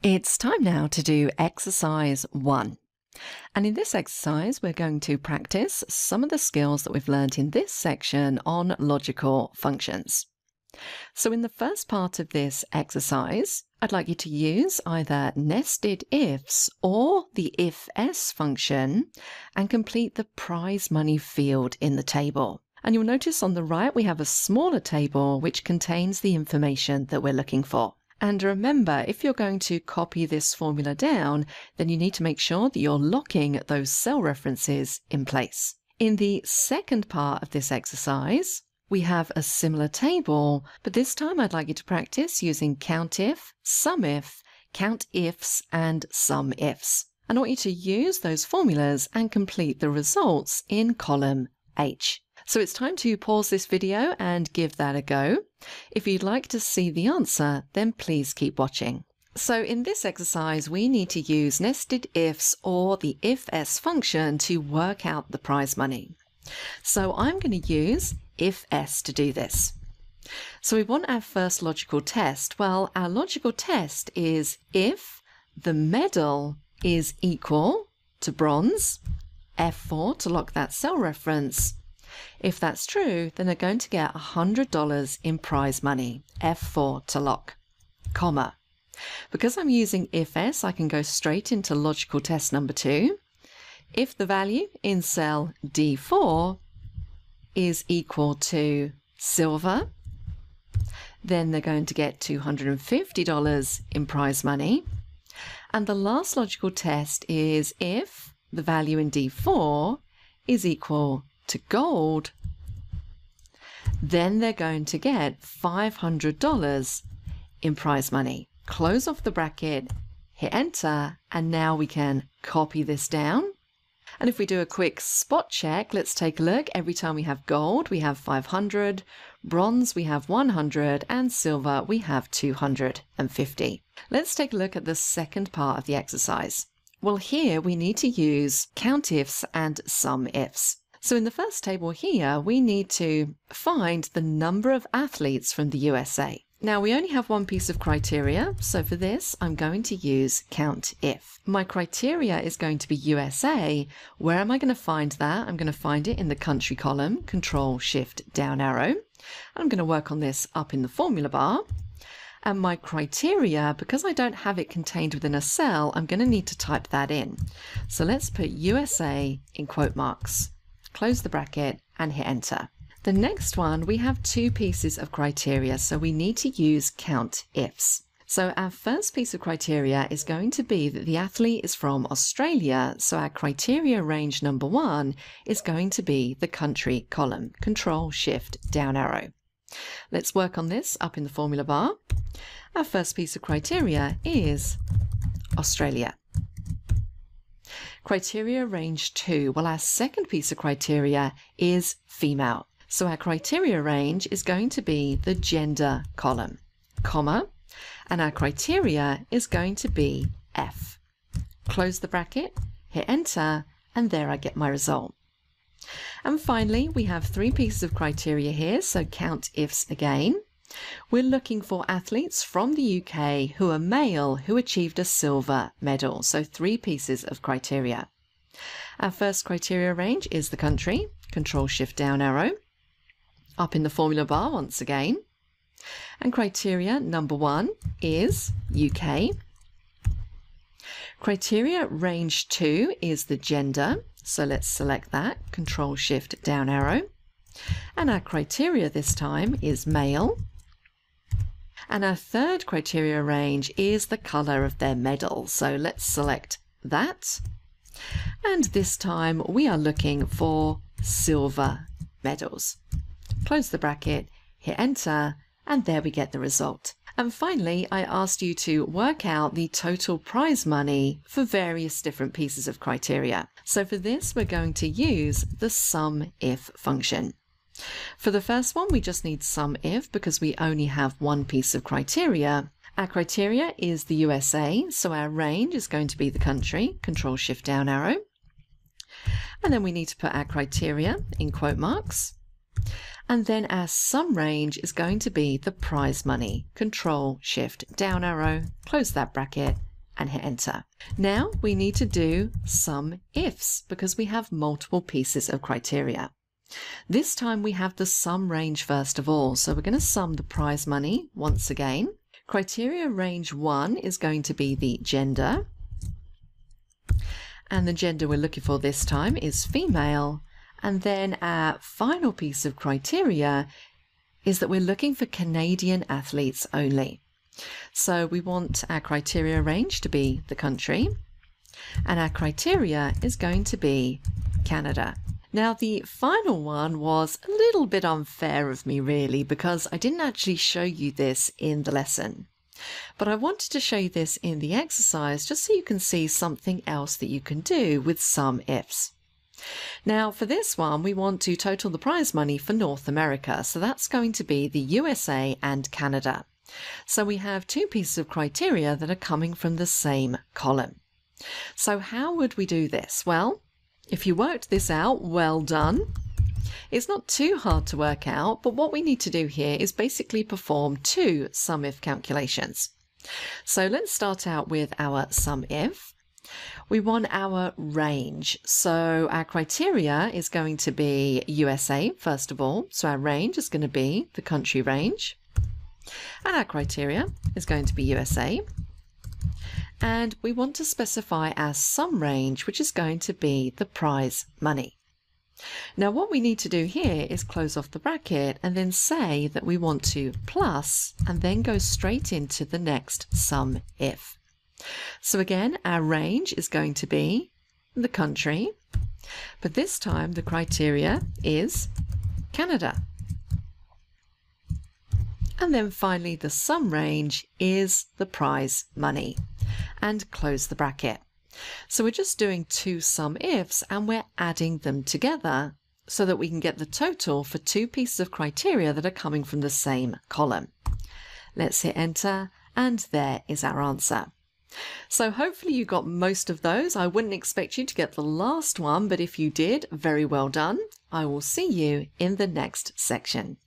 It's time now to do exercise 1. And in this exercise, we're going to practice some of the skills that we've learned in this section on logical functions. So in the first part of this exercise, I'd like you to use either nested ifs or the if-s function and complete the prize money field in the table. And you'll notice on the right, we have a smaller table which contains the information that we're looking for. And remember, if you're going to copy this formula down, then you need to make sure that you're locking those cell references in place. In the second part of this exercise, we have a similar table, but this time I'd like you to practice using COUNTIF, SUMIF, COUNTIFs, and SUMIFs. And I want you to use those formulas and complete the results in column H. So it's time to pause this video and give that a go. If you'd like to see the answer, then please keep watching. So in this exercise, we need to use nested ifs or the if-s function to work out the prize money. So I'm going to use if-s to do this. So we want our first logical test. Well, our logical test is if the medal is equal to bronze, F4 to lock that cell reference. If that's true, then they're going to get $100 in prize money, F4 to lock, comma. Because I'm using if-s, I can go straight into logical test number 2. If the value in cell D4 is equal to silver, then they're going to get $250 in prize money. And the last logical test is if the value in D4 is equal to gold, then they're going to get $500 in prize money. Close off the bracket, hit enter, and now we can copy this down. And if we do a quick spot check, let's take a look. Every time we have gold, we have 500, bronze, we have 100, and silver, we have 250. Let's take a look at the second part of the exercise. Well, here we need to use COUNTIFs and SUMIFs. So in the first table here, we need to find the number of athletes from the USA. Now, we only have one piece of criteria, so for this, I'm going to use COUNTIF. My criteria is going to be USA. Where am I going to find that? I'm going to find it in the country column, Control-Shift-Down arrow. I'm going to work on this up in the formula bar. And my criteria, because I don't have it contained within a cell, I'm going to need to type that in. So let's put USA in quote marks. Close the bracket and hit enter. The next one, we have two pieces of criteria, so we need to use COUNTIFs. So our first piece of criteria is going to be that the athlete is from Australia, so our criteria range number 1 is going to be the country column, Control-Shift-Down arrow. Let's work on this up in the formula bar. Our first piece of criteria is Australia. Criteria range 2. Well, our second piece of criteria is female. So our criteria range is going to be the gender column, comma, and our criteria is going to be F. Close the bracket, hit enter, and there I get my result. And finally, we have 3 pieces of criteria here, so COUNTIFs again. We're looking for athletes from the UK who are male who achieved a silver medal, so 3 pieces of criteria. Our first criteria range is the country, Control-Shift-Down arrow, up in the formula bar once again. And criteria number 1 is UK. Criteria range 2 is the gender, so let's select that, Control-Shift-Down arrow. And our criteria this time is male. And our third criteria range is the colour of their medal, so let's select that. And this time we are looking for silver medals. Close the bracket, hit enter, and there we get the result. And finally, I asked you to work out the total prize money for various different pieces of criteria. So for this, we're going to use the SUMIF function. For the first one, we just need SUMIF because we only have one piece of criteria. Our criteria is the USA, so our range is going to be the country, Control-Shift-Down arrow. And then we need to put our criteria in quote marks. And then our sum range is going to be the prize money. Control Shift down arrow, close that bracket and hit enter. Now we need to do sum ifs because we have multiple pieces of criteria. This time we have the sum range first of all. So we're going to sum the prize money once again. Criteria range 1 is going to be the gender. And the gender we're looking for this time is female. And then our final piece of criteria is that we're looking for Canadian athletes only. So we want our criteria range to be the country, and our criteria is going to be Canada. Now the final one was a little bit unfair of me really, because I didn't actually show you this in the lesson. But I wanted to show you this in the exercise just so you can see something else that you can do with sum ifs. Now for this one we want to total the prize money for North America, so that's going to be the USA and Canada. So we have two pieces of criteria that are coming from the same column. So how would we do this? Well, if you worked this out, well done. It's not too hard to work out, but what we need to do here is basically perform two sum if calculations. So let's start out with our sum if. We want our range. So our criteria is going to be USA, first of all. So our range is going to be the country range. And our criteria is going to be USA. And we want to specify our sum range, which is going to be the prize money. Now what we need to do here is close off the bracket and then say that we want to plus and then go straight into the next sum if. So again, our range is going to be the country, but this time the criteria is Canada. And then finally the sum range is the prize money, and close the bracket. So we're just doing two sum ifs and we're adding them together so that we can get the total for two pieces of criteria that are coming from the same column. Let's hit enter and there is our answer. So hopefully you got most of those. I wouldn't expect you to get the last one, but if you did, very well done. I will see you in the next section.